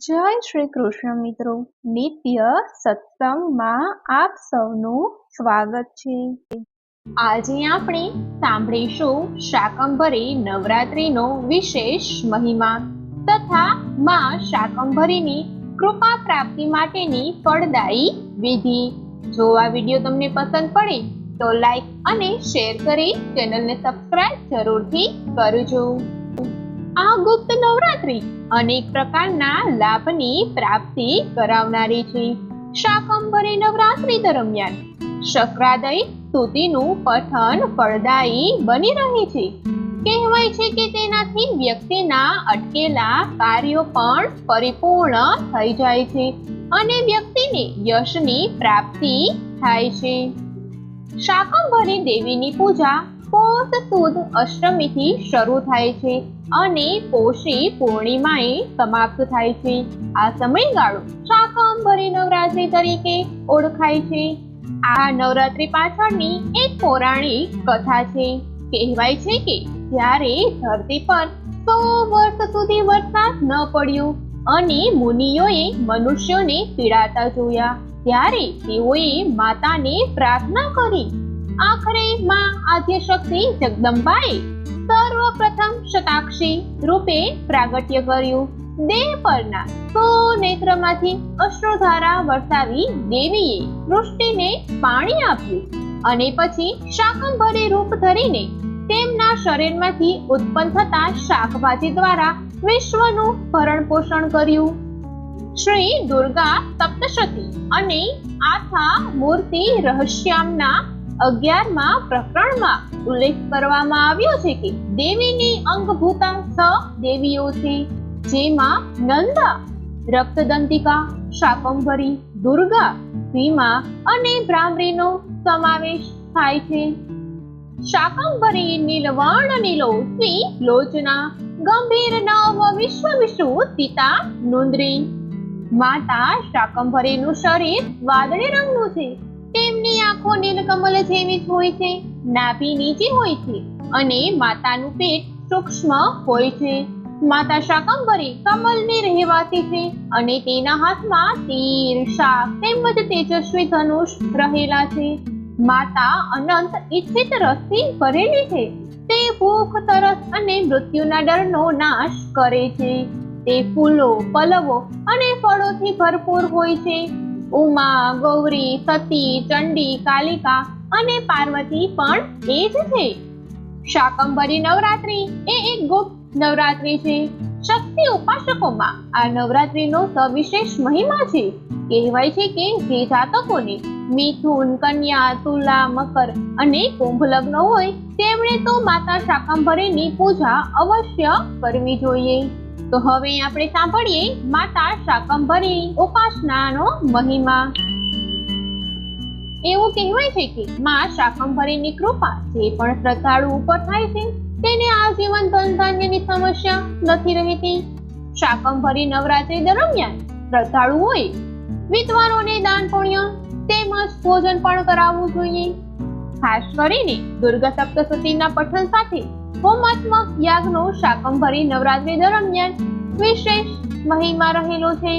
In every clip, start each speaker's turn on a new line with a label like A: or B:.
A: જય શ્રી કૃષ્ણ મિત્રો, નિત્ય સત્સંગમાં આપ સૌનું સ્વાગત છે। આજે આપણે સાંભળીશું શાકંભરી નવરાત્રીનો વિશેષ મહિમા તથા માં શાકંભરીની કૃપા પ્રાપ્તિ માટેની ફળદાયી વિધિ। જો આ વિડીયો તમને પસંદ પડે તો લાઈક અને શેર કરી ચેનલને સબસ્ક્રાઇબ જરૂરથી કરજો। આ ગુપ્ત નવરાત્રી અનેક પ્રકારના લાભની પ્રાપ્તિ કરાવનારી છે। શાકંભરી નવરાત્રી દરમિયાન શક્રાદય સ્તુતિનું પઠન ફળદાયી બની રહે છે। કહેવાય છે કે તેનાથી વ્યક્તિના અટકેલા કાર્યો પણ પરિપૂર્ણ થઈ જાય છે અને વ્યક્તિને યશની પ્રાપ્તિ થાય છે। શાકંભરી દેવીની પૂજા પોષ સુદ અષ્ટમીથી શરૂ થાય છે અને પોષી પૂર્ણિમાએ સમાપ્ત થાય છે। આ સમયગાળો શાકંભરી નવરાત્રી તરીકે ઓળખાય છે। આ નવરાત્રી પાછળની એક પૌરાણિક કથા છે। કહેવાય છે કે જ્યારે ધરતી પર 100 વર્ષ સુધી વરસાદ ન પડ્યો અને મુનિઓએ મનુષ્યોને પીડાતા જોયા ત્યારે તેઓએ માતાને પ્રાર્થના કરી। આખરે માં આદ્યશક્તિ જગદંબાએ સર્વપ્રથમ શતાક્ષી રૂપે પ્રાગટ્ય કર્યું। દેહ પરના 100 નેત્રમાંથી અશ્રુધારા વરસાવી દેવીએ વૃષ્ટિને પાણી આપ્યું અને પછી શાકંભરી રૂપ ધરીને તેમના શરીરમાંથી ઉત્પન્ન થતા શાકભાજી દ્વારા વિશ્વનું ભરણ પોષણ કર્યું। શ્રી દુર્ગા સપ્તશતી અને આથા મૂર્તિ રહસ્યામના 11મા પ્રકરણમાં ઉલ્લેખ કરવામાં આવ્યો છે કે દેવીની અંગભૂતા 6 દેવીઓ છે, જેમાં નંદા, રક્તદંતિકા, શાકંભરી, દુર્ગા, ભીમા અને ભ્રામરીનો સમાવેશ થાય છે। શાકંભરી નીલવર્ણ નીલોત્વી લોચના ગંભીર નવ વિશ્વ વિશ્રુતિતા નુંદરી। માતા શાકંભરીનું શરીર વાદળી રંગનું છે। તેમની આંખો નીલકમલ જેવી જ હોય છે। નાભી નીચે હોય છે અને માતાનું પેટ સૂક્ષ્મ હોય છે। માતા શાકંભરી કમલની રહેવાસી છે અને તેના હાથમાં તીર, શાક તેમજ તેજસ્વી ધનુષ રહેલા છે। માતા અનંત ઈચ્છિત રસથી ભરેલી છે। તે ભૂખ, તરસ અને મૃત્યુના ડરનો નાશ કરે છે। તે ફૂલો, પલ્લવો અને ફળોથી ભરપૂર હોય છે। ઉમા, ગૌરી, સતી, ચંડી, કાલિકા અને પાર્વતી પણ એ જ છે। શાકંભરી નવરાત્રી એ એક ગુપ્ત નવરાત્રી છે। શક્તિ ઉપાસકોમાં આ નવરાત્રીનો સવિશેષ મહિમા છે। કહેવાય છે કે જે જાતકોને મિથુન, કન્યા, તુલા, મકર અને કુંભ લગ્ન હોય તેમણે તો માતા શાકંભરીની પૂજા અવશ્ય કરવી જોઈએ। તો હવે આપણે સાંભળીએ માતા શાકંભરી ઉપાસનાનો મહિમા। એવું કહેવાય છે કે માં શાકંભરીની કૃપા જે પણ શ્રદ્ધાળુ ઉપર થાય છે તેને આજીવન ધન ધાન્યની સમસ્યા નથી રહેતી। શાકંભરી નવરાત્રી દરમિયાન શ્રદ્ધાળુઓએ વિદ્વાનોને દાન પુણ્ય તેમજ ભોજન પણ કરાવવું જોઈએ। ખાસ કરીને દુર્ગા સપ્તશતીના પઠન સાથે હોમાત્મક યાગનો શાકંભરી નવરાત્રી દરમિયાન વિશેષ મહિમા રહેલો છે।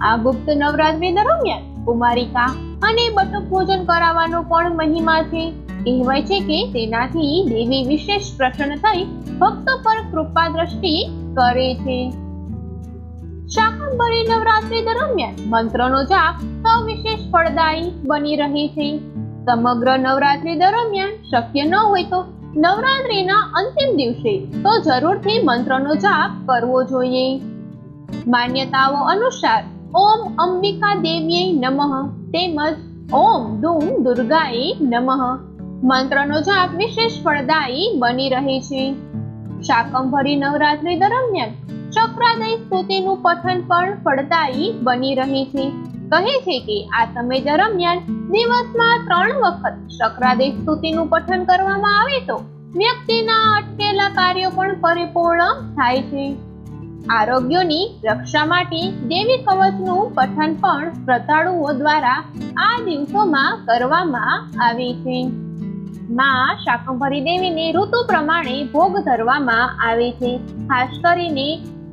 A: આ ગુપ્ત નવરાત્રી દરમિયાન કુમારિકા અને બટુક ભોજન કરાવવાનો પણ મહિમા છે। કહેવાય છે કે તેનાથી દેવી વિશેષ પ્રસન્ન થઈ ભક્તો પર કૃપા દ્રષ્ટિ કરે છે। શાકંભરી નવરાત્રી દરમિયાન મંત્રનો જાપ સવિશેષ ફળદાયી બની રહે છે। સમગ્ર નવરાત્રી દરમિયાન શક્ય ન હોય તો નવરાત્રીના અંતિમ દિવસે તો જરૂરથી મંત્રનો જાપ કરવો જોઈએ। માન્યતાઓ અનુસાર ઓમ અંબિકા દેવ્યે નમઃ તેમજ ઓમ દૂમ દુર્ગાએ નમઃ મંત્રનો જાપ વિશેષ ફળદાયી બની રહે છે। શાકંભરી નવરાત્રી દરમિયાન શક્રાદય સ્તુતિનું પઠન પણ ફળદાયી બની રહે છે। કહે છે કે આ સમય દરમિયાન દિવસમાં 3 વખત શક્રાદય સ્તુતિનું પઠન કરવામાં આવે તો વ્યક્તિના અટકેલા કાર્યો પણ પરિપૂર્ણ થાય છે। આરોગ્યની રક્ષા માટે દેવી કવચનું પઠન પણ શ્રદ્ધાળુઓ દ્વારા આ દિવસોમાં કરવામાં આવે છે। માં શાકંભરી દેવીને ઋતુ પ્રમાણે ભોગ ધરવામાં આવે છે। ખાસ કરીને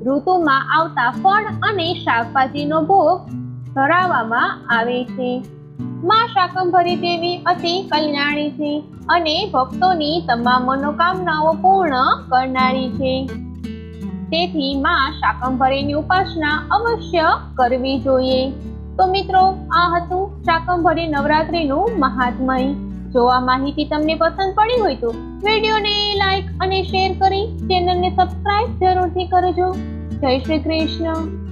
A: ઋતુમાં આવતા ફળ અને શાકભાજીનો ભોગ ધરાવવામાં આવે છે. માં શાકંભરી દેવી અતિ કલ્યાણી છે અને ભક્તોની તમામ મનોકામનાઓ પૂર્ણ કરનારી છે. તેથી માં શાકંભરીની ઉપાસના અવશ્ય કરવી જોઈએ. તો મિત્રો, આ હતું શાકંભરી નવરાત્રીનું મહાત્મય. જો આ માહિતી તમને પસંદ પડી હોય તો વિડીયોને લાઈક અને શેર કરી ચેનલને સબસ્ક્રાઇબ જરૂરથી કરજો. જય શ્રી કૃષ્ણ.